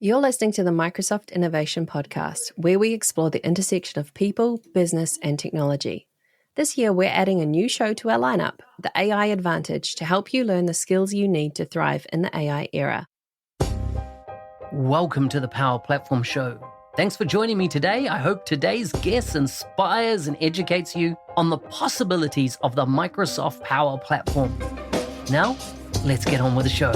You're listening to the Microsoft Innovation Podcast, where we explore the intersection of people, business, and technology. This year, we're adding a new show to our lineup, The AI Advantage, to help you learn the skills you need to thrive in the AI era. Welcome to the Power Platform Show. Thanks for joining me today. I hope today's guest inspires and educates you on the possibilities of the Microsoft Power Platform. Now, let's get on with the show.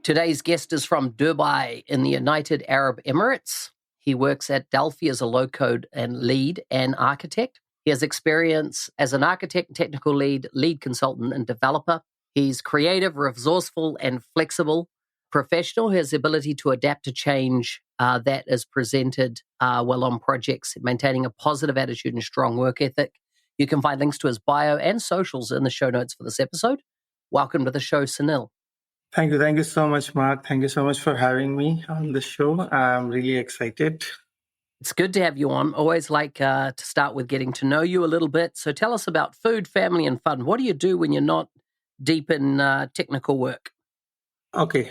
Today's guest is from Dubai in the United Arab Emirates. He works at Delphi as a low-code and lead and architect. He has experience as an architect, technical lead, lead consultant, and developer. He's creative, resourceful, and flexible professional. He has the ability to adapt to change that is presented well on projects, maintaining a positive attitude and strong work ethic. You can find links to his bio and socials in the show notes for this episode. Welcome to the show, Sunil. Thank you. Thank you so much, Mark. Thank you so much for having me on the show. I'm really excited. It's good to have you on. Always like to start with getting to know you a little bit. So tell us about food, family, and fun. What do you do when you're not deep in technical work? Okay.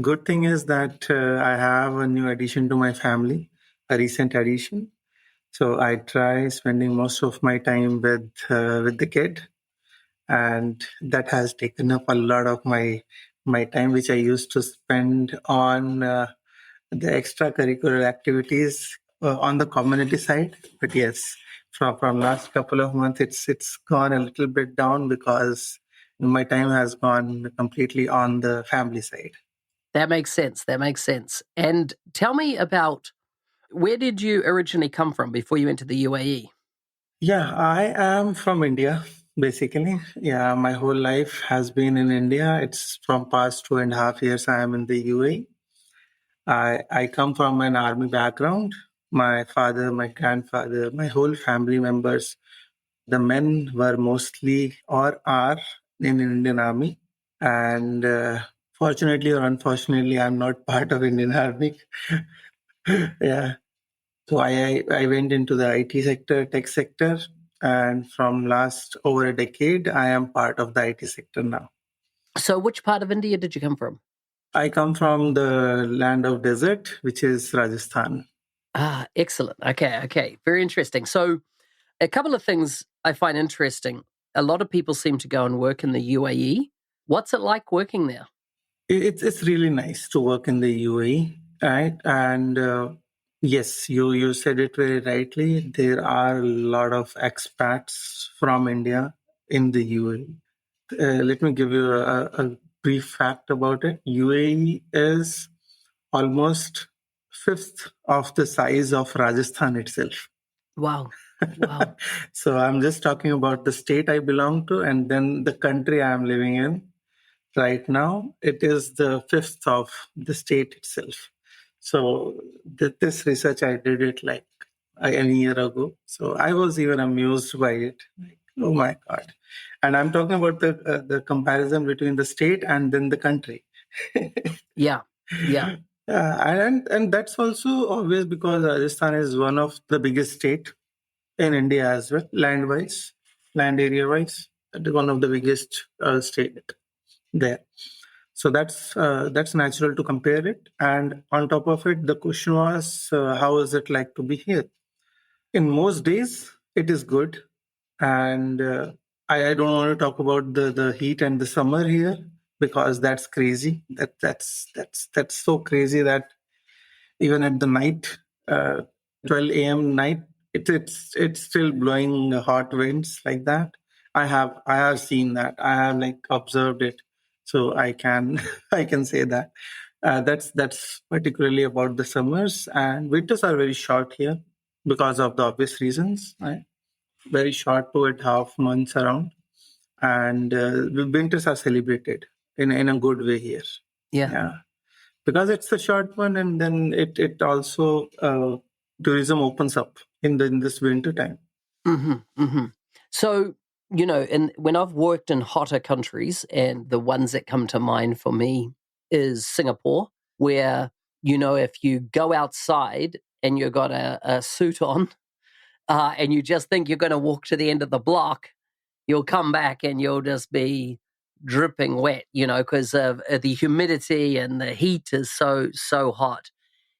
Good thing is that I have a new addition to my family, a recent addition. So I try spending most of my time with the kid. And that has taken up a lot of my time, which I used to spend on the extracurricular activities on the community side. But yes, from last couple of months, it's gone a little bit down because my time has gone completely on the family side. That makes sense. And tell me about, where did you originally come from before you went to the UAE? Yeah, I am from India. Basically, yeah, my whole life has been in India. It's from past 2.5 years I am in the UAE. I come from an army background. My father, my grandfather, my whole family members, the men were mostly or are in Indian Army. And fortunately or unfortunately, I'm not part of Indian Army. Yeah. So I went into the IT sector, tech sector. And from last over a decade, I am part of the IT sector now. So which part of India did you come from? I come from the land of desert, which is Rajasthan. Ah, excellent. Okay. Very interesting. So a couple of things I find interesting. A lot of people seem to go and work in the UAE. What's it like working there? It's really nice to work in the UAE, right? And yes, you said it very rightly. There are a lot of expats from India in the UAE. Let me give you a brief fact about it. UAE is almost fifth of the size of Rajasthan itself. Wow. So I'm just talking about the state I belong to and then the country I'm living in. Right now, it is the fifth of the state itself. So this research, I did it like a year ago. So I was even amused by it. Like, oh my God. And I'm talking about the comparison between the state and then the country. Yeah. And that's also obvious because Rajasthan is one of the biggest state in India as well, land area-wise. One of the biggest state there. So that's natural to compare it. And on top of it, the question was, how is it like to be here? In most days, it is good. And I don't want to talk about the heat and the summer here because that's crazy. That's so crazy that even at the night, 12 a.m. night, it's still blowing hot winds like that. I have seen that. I have like observed it. So I can say that that's particularly about the summers, and winters are very short here because of the obvious reasons. Right? Very short, 2.5 months around, and the winters are celebrated in a good way here. Yeah. Because it's a short one, and then it also tourism opens up in this winter time. So, when I've worked in hotter countries, and the ones that come to mind for me is Singapore, where, if you go outside and you've got a suit on, and you just think you're going to walk to the end of the block, you'll come back and you'll just be dripping wet, because of the humidity and the heat is so hot.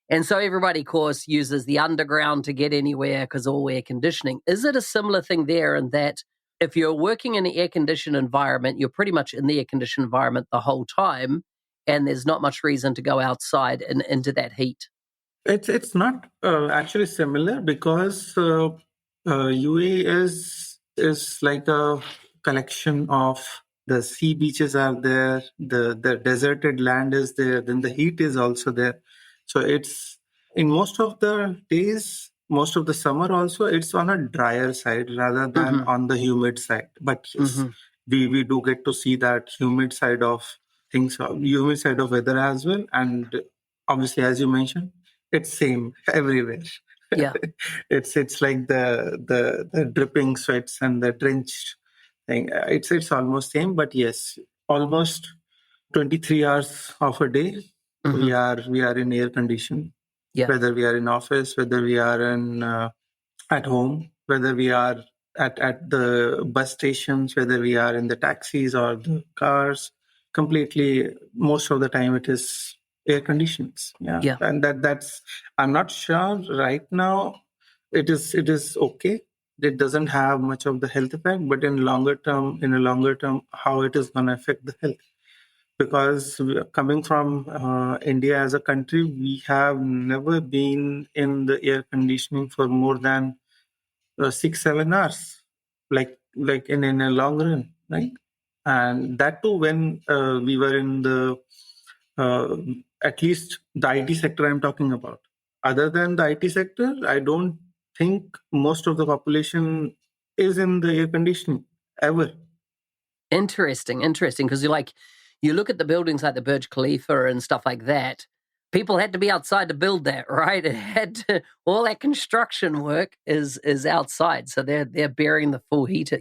And so everybody, of course, uses the underground to get anywhere because all air conditioning. Is it a similar thing there in that if you're working in an air-conditioned environment, you're pretty much in the air-conditioned environment the whole time, and there's not much reason to go outside and into that heat? It's not actually similar because UAE is like a collection of the sea beaches are there, the deserted land is there, then the heat is also there. So it's in most of the days, most of the summer also, it's on a drier side rather than on the humid side. But yes, we do get to see that humid side of things, humid side of weather as well. And obviously, as you mentioned, it's same everywhere. Yeah. It's like the dripping sweats and the drenched thing. It's almost same, but yes, almost 23 hours of a day we are in air condition. Yeah. Whether we are in office, whether we are in at home, whether we are at the bus stations, whether we are in the taxis or the cars, completely most of the time it is air conditions. Yeah. And that's I'm not sure right now it is okay. It doesn't have much of the health effect, but in a longer term, how it is going to affect the health. Because coming from India as a country, we have never been in the air conditioning for more than 6-7 hours, like in a long run, right? And that too when we were in the uh, at least the IT sector I'm talking about. Other than the IT sector, I don't think most of the population is in the air conditioning ever. Interesting, because you look at the buildings like the Burj Khalifa and stuff like that. People had to be outside to build that, right? It had to, all that construction work is outside, so they're bearing the full heat,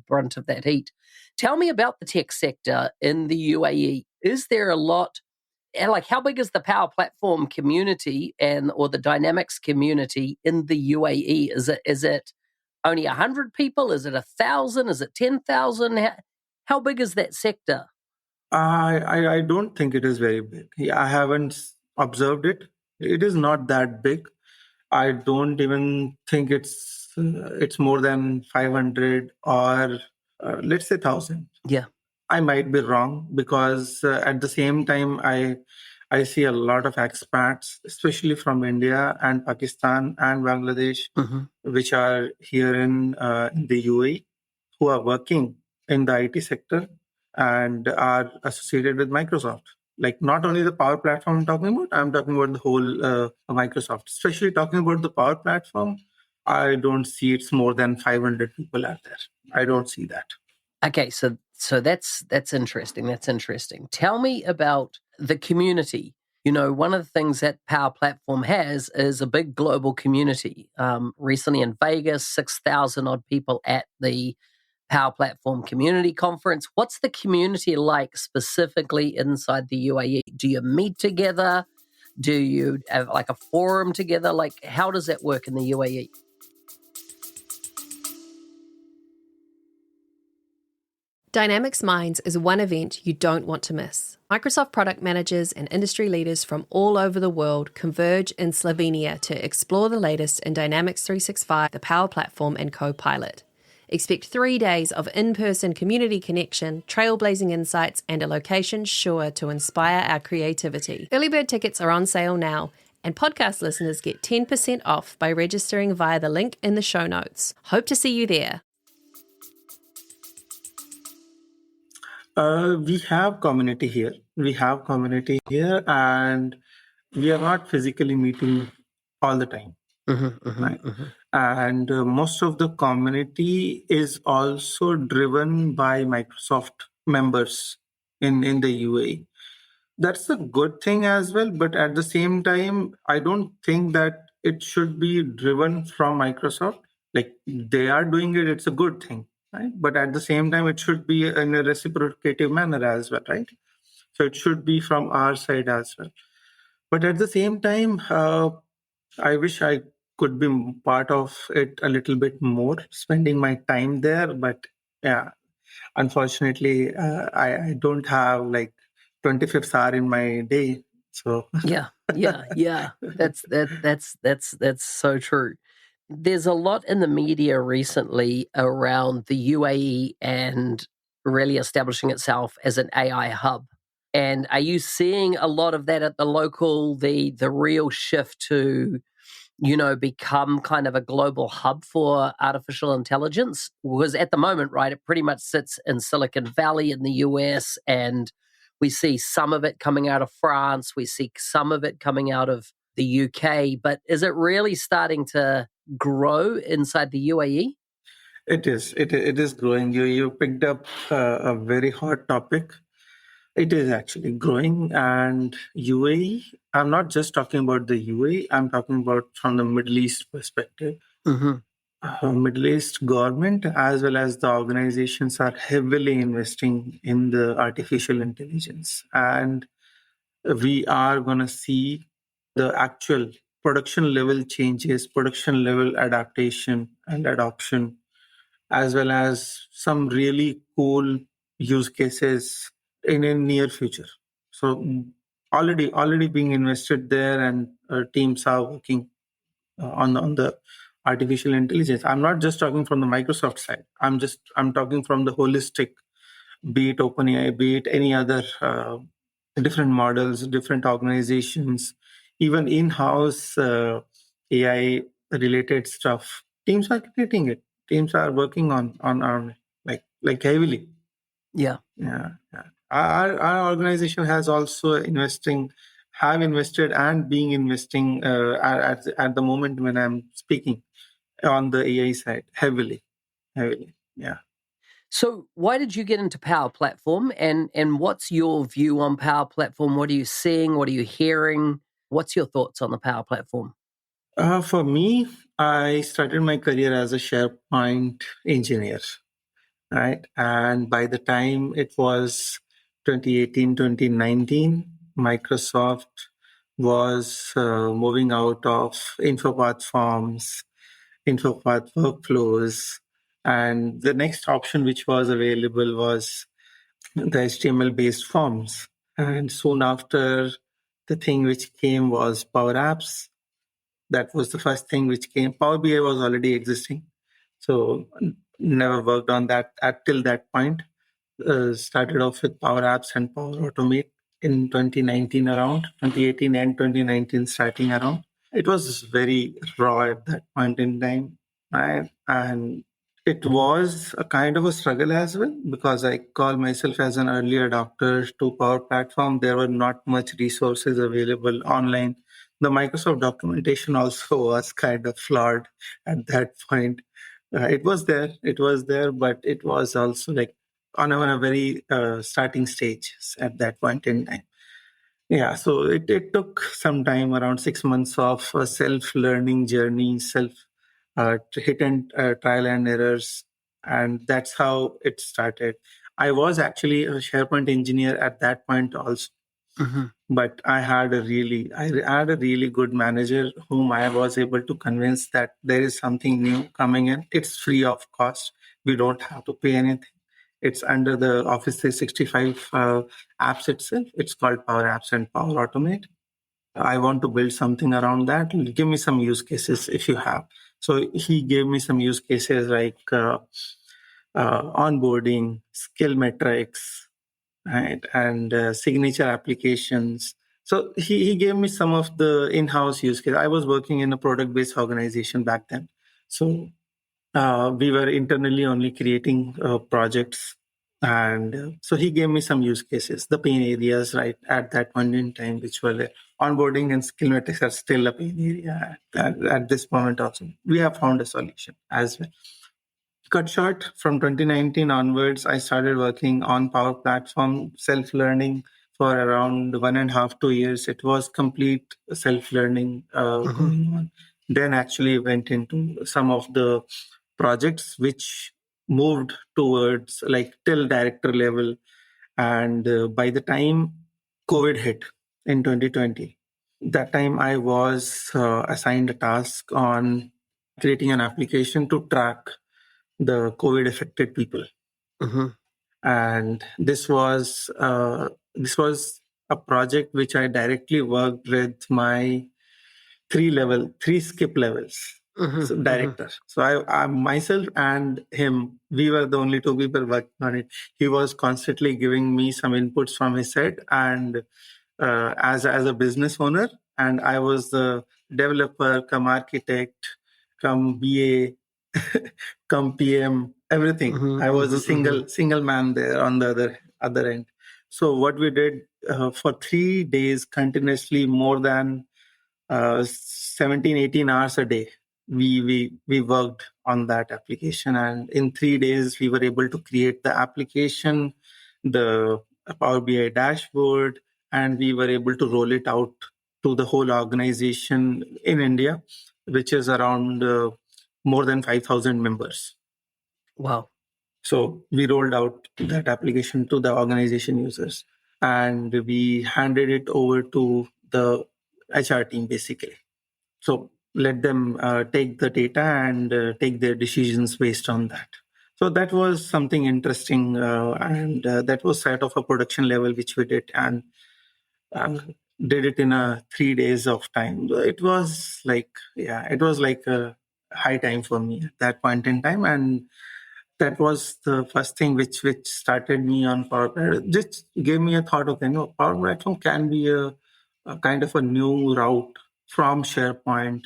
brunt of that heat. Tell me about the tech sector in the UAE. Is there a lot? And how big is the Power Platform community or the Dynamics community in the UAE? Is it only 100 people? Is it 1,000? Is it 10,000? How big is that sector? I don't think it is very big. I haven't observed it. It is not that big. I don't even think it's more than 500 or let's say 1,000. Yeah. I might be wrong because at the same time I see a lot of expats, especially from India and Pakistan and Bangladesh, which are here in the UAE, who are working in the IT sector and are associated with Microsoft. Like not only the Power Platform I'm talking about the whole Microsoft. Especially talking about the Power Platform, I don't see it's more than 500 people out there. I don't see that. Okay, so that's interesting. That's interesting. Tell me about the community. One of the things that Power Platform has is a big global community. Recently in Vegas, 6,000 odd people at the Power Platform Community Conference. What's the community like specifically inside the UAE? Do you meet together? Do you have a forum together? How does that work in the UAE? Dynamics Minds is one event you don't want to miss. Microsoft product managers and industry leaders from all over the world converge in Slovenia to explore the latest in Dynamics 365, the Power Platform, and Copilot. Expect 3 days of in-person community connection, trailblazing insights, and a location sure to inspire our creativity. Early bird tickets are on sale now, and podcast listeners get 10% off by registering via the link in the show notes. Hope to see you there. We have community here. And we are not physically meeting all the time. Right? And most of the community is also driven by Microsoft members in the UAE. That's a good thing as well, but at the same time, I don't think that it should be driven from Microsoft. Like they are doing it, it's a good thing, right? But at the same time, it should be in a reciprocative manner as well, right? So it should be from our side as well. But at the same time, I wish I could be part of it a little bit more, spending my time there. But yeah, unfortunately, I don't have like 25th hour in my day. So Yeah. That's so true. There's a lot in the media recently around the UAE and really establishing itself as an AI hub. And are you seeing a lot of that at the local, the real shift to, become kind of a global hub for artificial intelligence? Because at the moment, right, it pretty much sits in Silicon Valley in the US, and we see some of it coming out of France, we see some of it coming out of the UK, but is it really starting to grow inside the UAE? it is. It is growing. You picked up a very hot topic. It is actually growing, and UAE. I'm not just talking about the UAE. I'm talking about from the Middle East perspective. Mm-hmm. Middle East government as well as the organizations are heavily investing in the artificial intelligence, and we are going to see the actual production level changes, production level adaptation and adoption, as well as some really cool use cases in a near future. So already being invested there, and teams are working on the artificial intelligence. I'm not just talking from the Microsoft side. I'm talking from the holistic, be it OpenAI, be it any other different models, different organizations, even in-house AI related stuff. Teams are creating it. Teams are working on like heavily. Yeah. Yeah. Our organization has also have invested and being investing at the moment when I'm speaking on the AI side heavily. Yeah. So why did you get into Power Platform, and what's your view on Power Platform? What are you seeing? What are you hearing? What's your thoughts on the Power Platform? For me, I started my career as a SharePoint engineer, right? And by the time it was 2018, 2019, Microsoft was moving out of InfoPath forms, InfoPath workflows, and the next option which was available was the HTML-based forms. And soon after, the thing which came was Power Apps. That was the first thing which came. Power BI was already existing, so never worked on that till that point. Started off with Power Apps and Power Automate in 2019 around, 2018 and 2019 starting around. It was very raw at that point in time, right? And it was a kind of a struggle as well, because I call myself as an early adopter to Power Platform. There were not much resources available online. The Microsoft documentation also was kind of flawed at that point. It was there, but it was also like on a very starting stage at that point in time. Yeah, so it took some time, around 6 months of a self-learning journey, hit and trial and errors, and that's how it started. I was actually a SharePoint engineer at that point also, Mm-hmm. but I had a really good manager whom I was able to convince that there is something new coming in. It's free of cost. We don't have to pay anything. It's under the Office 365 apps itself. It's called Power Apps and Power Automate. I want to build something around that. Give me some use cases if you have. So he gave me some use cases like onboarding, skill metrics, right, and signature applications. So he gave me some of the in-house use cases. I was working in a product-based organization back then. So we were internally only creating projects. And so he gave me some use cases, the pain areas, right, at that point in time, which were there. Onboarding and skill metrics are still a pain area at this moment also. We have found a solution as well. Cut short, from 2019 onwards, I started working on Power Platform self-learning for around 1.5, 2 years. It was complete self-learning going on. Then actually went into some of the projects which moved towards like till director level. And by the time COVID hit in 2020, That time I was assigned a task on creating an application to track the COVID affected people. Mm-hmm. And this was a project which I directly worked with my three skip levels. Mm-hmm. So Mm-hmm. director. So I myself and him, we were the only two people working on it. He was constantly giving me some inputs from his side, and as a business owner, and I was the developer, come architect, come BA, come PM, everything. Mm-hmm. I was a Mm-hmm. Mm-hmm. single man there on the other end. So what we did for 3 days continuously, more than 17 18 hours a day, we worked on that application, and in 3 days we were able to create the application, the Power BI dashboard, and we were able to roll it out to the whole organization in India, which is around more than 5,000 members. Wow. So we rolled out that application to the organization users, and we handed it over to the HR team basically. So let them take the data and take their decisions based on that. So that was something interesting, and that was sort of a production level which we did, and uh, did it in a 3 days of time. It was like, yeah, it was like a high time for me at that point in time, and that was the first thing which started me on Power Platform. Just gave me a thought of, Power Platform can be a kind of a new route from SharePoint,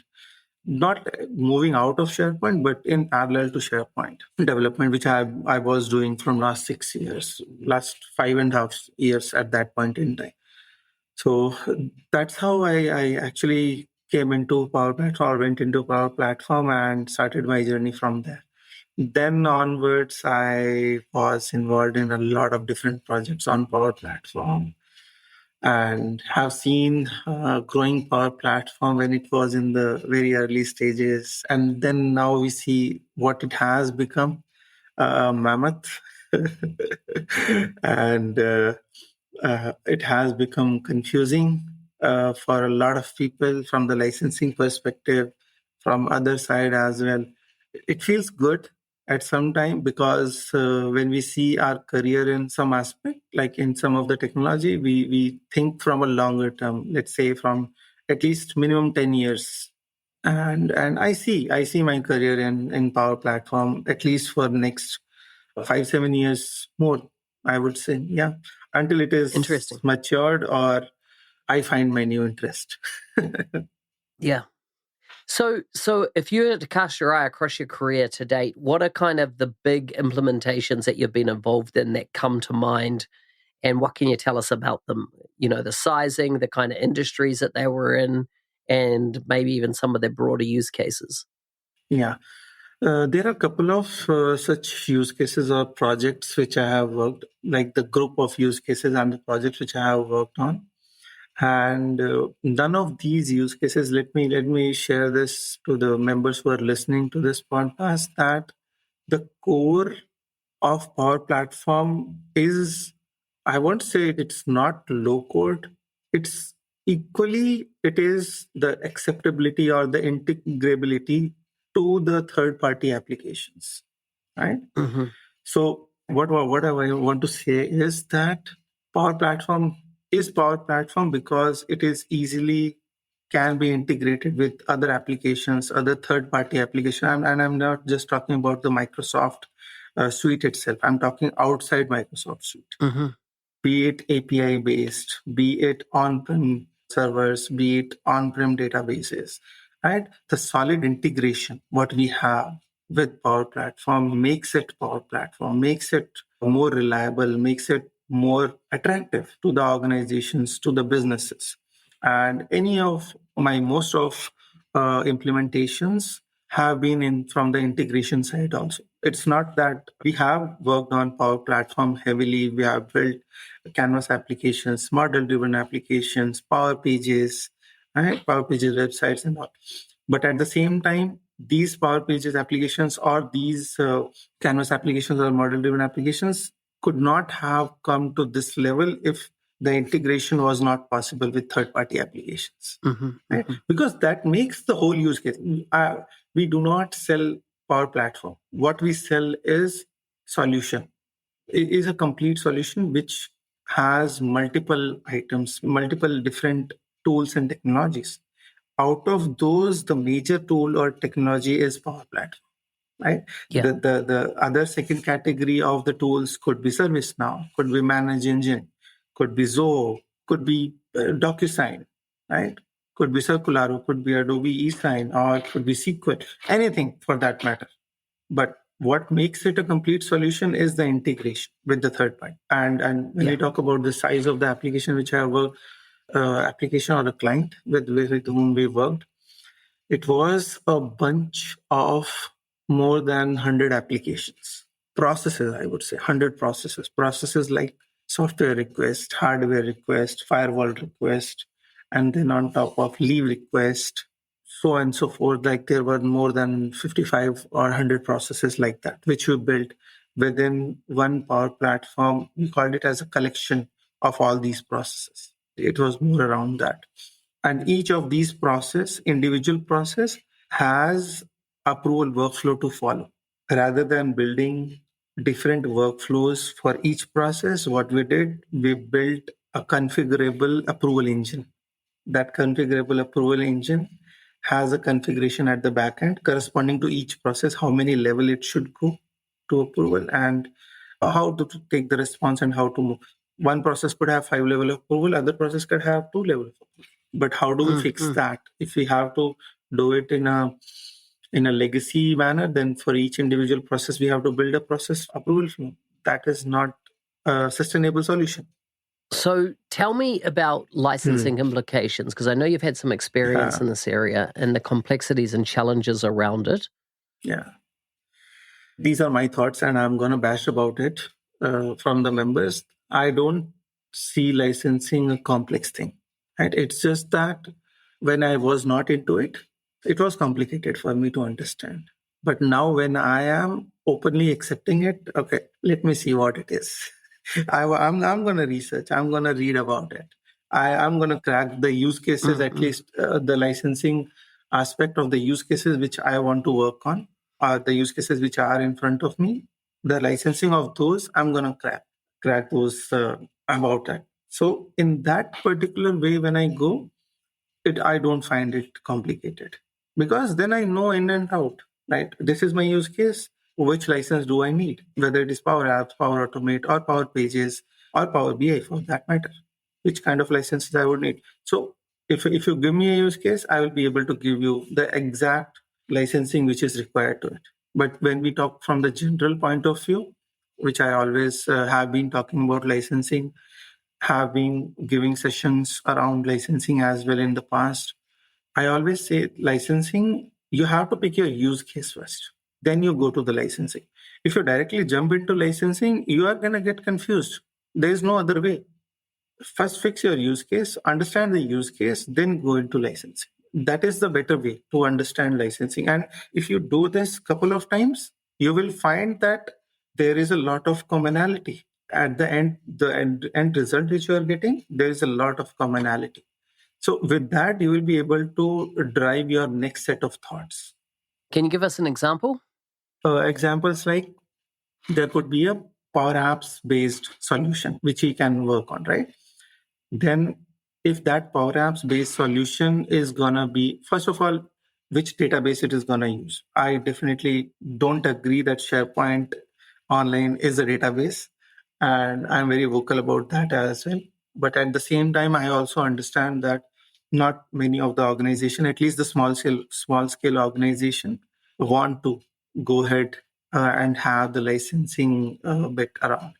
not moving out of SharePoint, but in parallel to SharePoint development, which I was doing from last 6 years, last 5.5 years at that point in time. So that's how I actually came into Power Platform, or went into Power Platform, and started my journey from there. Then onwards, I was involved in a lot of different projects on Power Platform, and have seen growing Power Platform when it was in the very early stages. And then now we see what it has become, a mammoth. And it has become confusing for a lot of people from the licensing perspective, from other side as well. It feels good at some time, because when we see our career in some aspect, like in some of the technology, we think from a longer term, let's say from at least minimum 10 years. And I see my career in Power Platform at least for next 5 7 years more, I would say. Yeah, until it is Interesting. matured or I find my new interest. Yeah. So if you were to cast your eye across your career to date, what are kind of the big implementations that you've been involved in that come to mind? And what can you tell us about them? The sizing, the kind of industries that they were in, and maybe even some of their broader use cases. Yeah. There are a couple of such use cases or projects which I have worked, like the group of use cases and the projects which I have worked on. And none of these use cases, let me share this to the members who are listening to this podcast, that the core of Power Platform is, I won't say it's not low code. It's equally, it is the acceptability or the integrability to the third party applications, right? Mm-hmm. So what I want to say is that Power Platform is Power Platform because it is easily can be integrated with other applications, other third-party applications. And I'm not just talking about the Microsoft suite itself. I'm talking outside Microsoft suite, Mm-hmm. be it API based, be it on-prem servers, be it on-prem databases, right? The solid integration, what we have with Power Platform, makes it Power Platform, makes it more reliable, makes it more attractive to the organizations, to the businesses. And any of my most of implementations have been in from the integration side also. It's not that we have worked on Power Platform heavily. We have built Canvas applications, model-driven applications, Power Pages, right? Power Pages websites and all. But at the same time, these Power Pages applications or these Canvas applications or model-driven applications could not have come to this level if the integration was not possible with third-party applications. Right? Mm-hmm. Because that makes the whole use case. We do not sell Power Platform. What we sell is solution. It is a complete solution which has multiple items, multiple different tools and technologies. Out of those, the major tool or technology is Power Platform. Right? Yeah. The other second category of the tools could be ServiceNow, could be Manage Engine, could be Zoho, could be DocuSign, right? Could be Circularo, could be Adobe eSign, or it could be SQL, anything for that matter. But what makes it a complete solution is the integration with the third party. And when we talk about the size of the application, which I have worked, application or a client with whom we worked, it was a bunch of more than 100 applications. Processes, I would say, 100 processes. Processes like software request, hardware request, firewall request, and then on top of leave request, so on and so forth. Like there were more than 55 or 100 processes like that, which we built within one Power Platform. We called it as a collection of all these processes. It was more around that. And each of these individual process, has approval workflow to follow. Rather than building different workflows for each process, what we did, we built a configurable approval engine. That configurable approval engine has a configuration at the back end corresponding to each process, how many level it should go to approval, and how to take the response and how to move. One process could have 5 level of approval, other process could have 2 level of approval. But how do we fix that? If we have to do it in a legacy manner, then for each individual process, we have to build a process approval flow. That is not a sustainable solution. So tell me about licensing implications, because I know you've had some experience in this area and the complexities and challenges around it. Yeah. These are my thoughts, and I'm going to bash about it from the members. I don't see licensing a complex thing. Right? It's just that when I was not into it, it was complicated for me to understand. But now when I am openly accepting it, okay, let me see what it is. I'm going to research. I'm going to read about it. I'm going to crack the use cases, at least the licensing aspect of the use cases which I want to work on, or the use cases which are in front of me. The licensing of those, I'm going to crack those about that. So in that particular way, when I go, I don't find it complicated, because then I know in and out, right? This is my use case. Which license do I need? Whether it is Power Apps, Power Automate, or Power Pages, or Power BI for that matter. Which kind of licenses I would need? So if you give me a use case, I will be able to give you the exact licensing which is required to it. But when we talk from the general point of view, which I always have been talking about licensing, have been giving sessions around licensing as well in the past. I always say licensing, you have to pick your use case first. Then you go to the licensing. If you directly jump into licensing, you are going to get confused. There is no other way. First, fix your use case, understand the use case, then go into licensing. That is the better way to understand licensing. And if you do this a couple of times, you will find that there is a lot of commonality. At the end result which you are getting, there is a lot of commonality. So with that, you will be able to drive your next set of thoughts. Can you give us an example? Examples like there could be a Power Apps based solution which you can work on, right? Then if that Power Apps based solution is going to be, first of all, which database it is going to use. I definitely don't agree that SharePoint Online is a database. And I'm very vocal about that as well. But at the same time, I also understand that not many of the organization, at least the small scale organization, want to go ahead and have the licensing bit around.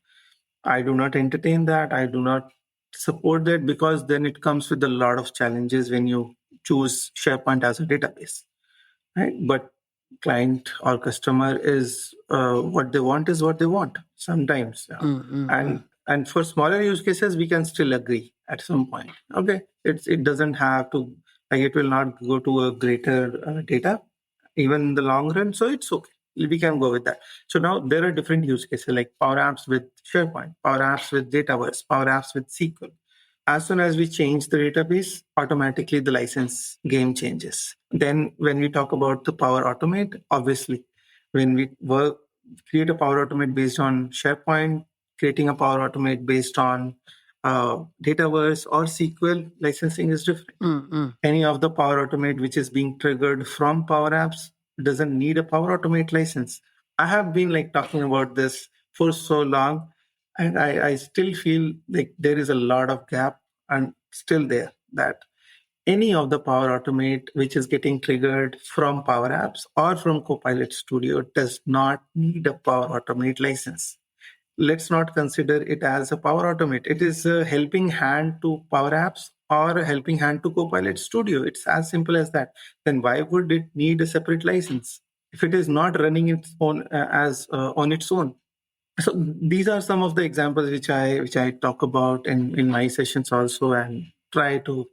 I do not entertain that. I do not support that, because then it comes with a lot of challenges when you choose SharePoint as a database, right? But client or customer is what they want is what they want sometimes. And for smaller use cases, we can still agree at some point. Okay, it doesn't have to, like, it will not go to a greater data, even in the long run. So it's okay. We can go with that. So now there are different use cases like Power Apps with SharePoint, Power Apps with Dataverse, Power Apps with SQL. As soon as we change the database, automatically the license game changes. Then when we talk about the Power Automate, obviously, when we create a Power Automate based on SharePoint, creating a Power Automate based on Dataverse or SQL, licensing is different. Any of the Power Automate which is being triggered from Power Apps doesn't need a Power Automate license. I have been talking about this for so long, and I still feel like there is a lot of gap and still there that any of the Power Automate which is getting triggered from Power Apps or from Copilot Studio does not need a Power Automate license. Let's not consider it as a Power Automate. It is a helping hand to Power Apps or a helping hand to Copilot Studio. It's as simple as that. Then why would it need a separate license if it is not running its own on its own? So these are some of the examples which I talk about in my sessions also, and try to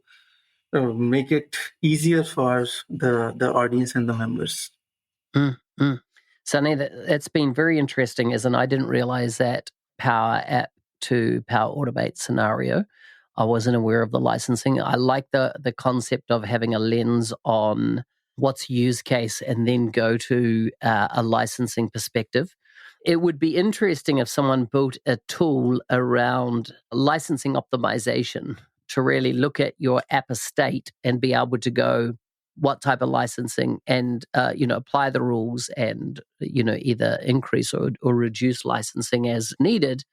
make it easier for the audience and the members. Sunny, that's been very interesting, as in I didn't realize that Power App to Power Automate scenario. I wasn't aware of the licensing. I like the concept of having a lens on what's use case and then go to a licensing perspective. It would be interesting if someone built a tool around licensing optimization to really look at your app estate and be able to go, what type of licensing, and apply the rules and either increase or reduce licensing as needed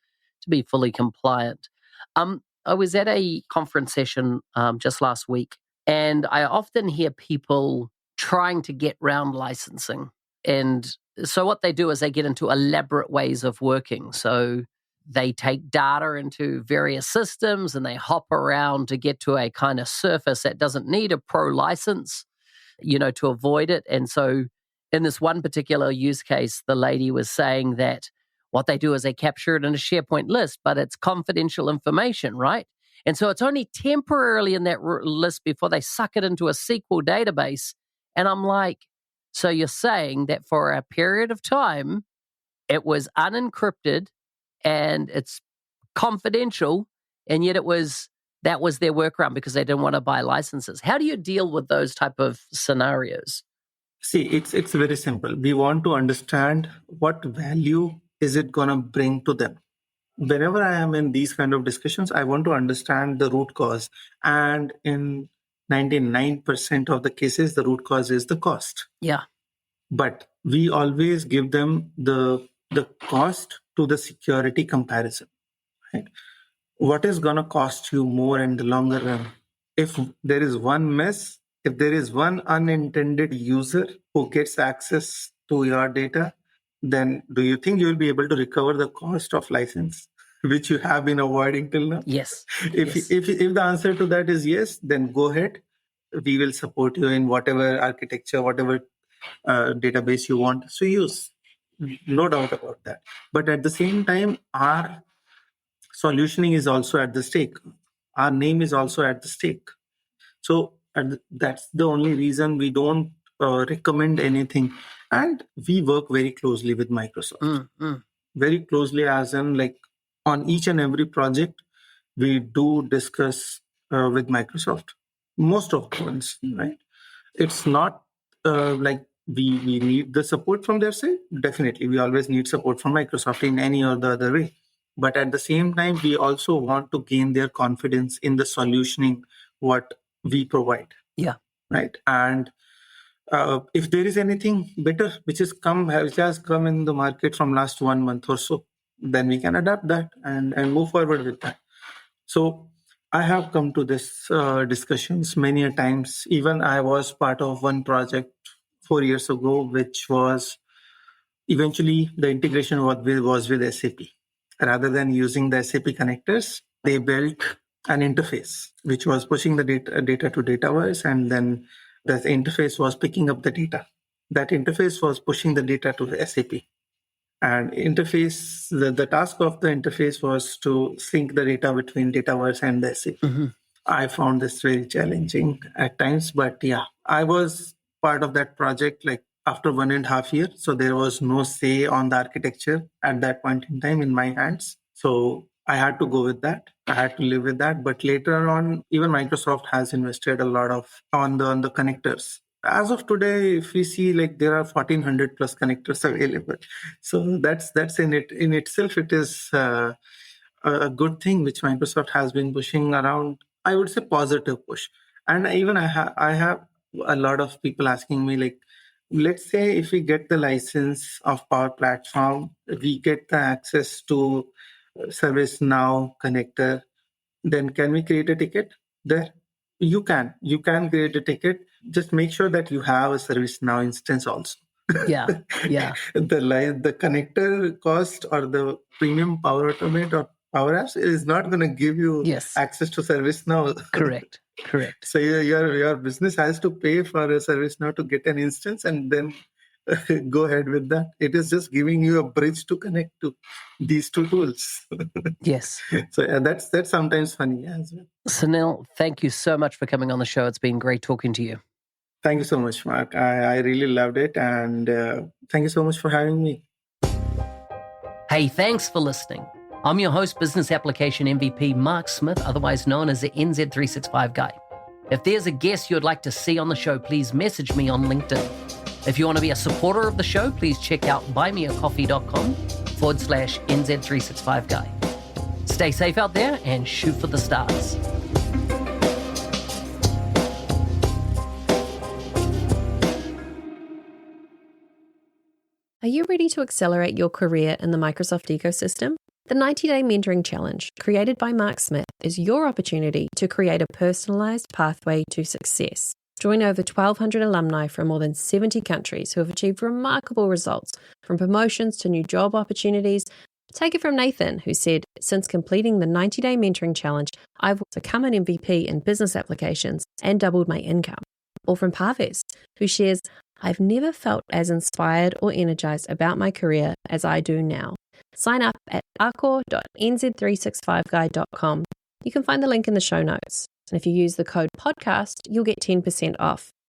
to be fully compliant. I was at a conference session just last week, and I often hear people trying to get around licensing. And so what they do is they get into elaborate ways of working. So they take data into various systems and they hop around to get to a kind of surface that doesn't need a pro license, to avoid it. And so in this one particular use case, the lady was saying that what they do is they capture it in a SharePoint list, but it's confidential information, right? And so it's only temporarily in that list before they suck it into a SQL database. And I'm like, so you're saying that for a period of time, it was unencrypted and it's confidential, and yet that was their workaround because they didn't want to buy licenses. How do you deal with those type of scenarios? See, it's very simple. We want to understand what value is it going to bring to them. Whenever I am in these kind of discussions, I want to understand the root cause. And in 99% of the cases, the root cause is the cost. Yeah. But we always give them the cost to the security comparison. Right? What is going to cost you more in the longer run? If there is one miss, if there is one unintended user who gets access to your data, then do you think you will be able to recover the cost of license, which you have been avoiding till now? Yes. If the answer to that is yes, then go ahead. We will support you in whatever architecture, whatever database you want to use. No doubt about that. But at the same time, our solutioning is also at the stake. Our name is also at the stake. So that's the only reason we don't recommend anything. And we work very closely with Microsoft. Very closely, as in on each and every project, we do discuss with Microsoft. Most of the ones, right? It's not we need the support from their side. Definitely, we always need support from Microsoft in any or the other way. But at the same time, we also want to gain their confidence in the solutioning what we provide. Yeah. Right. And if there is anything better which has come in the market from last 1 month or so, then we can adapt that and move forward with that. So I have come to this discussions many a times. Even I was part of one project 4 years ago, which was eventually the integration was with SAP. Rather than using the SAP connectors, they built an interface which was pushing the data to Dataverse, and then the interface was picking up the data. That interface was pushing the data to the SAP. And interface, the task of the interface was to sync the data between Dataverse and the SAP. I found this very challenging at times, but yeah, I was part of that project after 1.5 years. So there was no say on the architecture at that point in time in my hands. So I had to go with that. I had to live with that. But later on, even Microsoft has invested a lot on the connectors. As of today, if we see, like, there are 1,400 plus connectors available. So that's in itself, it is a good thing which Microsoft has been pushing around. I would say positive push. And even I have a lot of people asking me, like, let's say if we get the license of Power Platform, we get the access to ServiceNow connector, then can we create a ticket there? You can create a ticket. Just make sure that you have a ServiceNow instance also. Yeah. The connector cost or the premium Power Automate or Power Apps is not going to give you access to ServiceNow. Correct. So your business has to pay for a ServiceNow to get an instance and then go ahead with that. It is just giving you a bridge to connect to these two tools. Yes. So that's sometimes funny as well. Sunil, thank you so much for coming on the show. It's been great talking to you. Thank you so much, Mark. I really loved it. And thank you so much for having me. Hey, thanks for listening. I'm your host, Business Application MVP, Mark Smith, otherwise known as the NZ365 Guy. If there's a guest you'd like to see on the show, please message me on LinkedIn. If you want to be a supporter of the show, please check out buymeacoffee.com/NZ365 Guy. Stay safe out there and shoot for the stars. Are you ready to accelerate your career in the Microsoft ecosystem? The 90-Day Mentoring Challenge, created by Mark Smith, is your opportunity to create a personalized pathway to success. Join over 1,200 alumni from more than 70 countries who have achieved remarkable results, from promotions to new job opportunities. Take it from Nathan, who said, "Since completing the 90-Day Mentoring Challenge, I've become an MVP in business applications and doubled my income." Or from Parvez, who shares, "I've never felt as inspired or energized about my career as I do now." Sign up at arcor.nz365guy.com. You can find the link in the show notes. And if you use the code podcast, you'll get 10% off.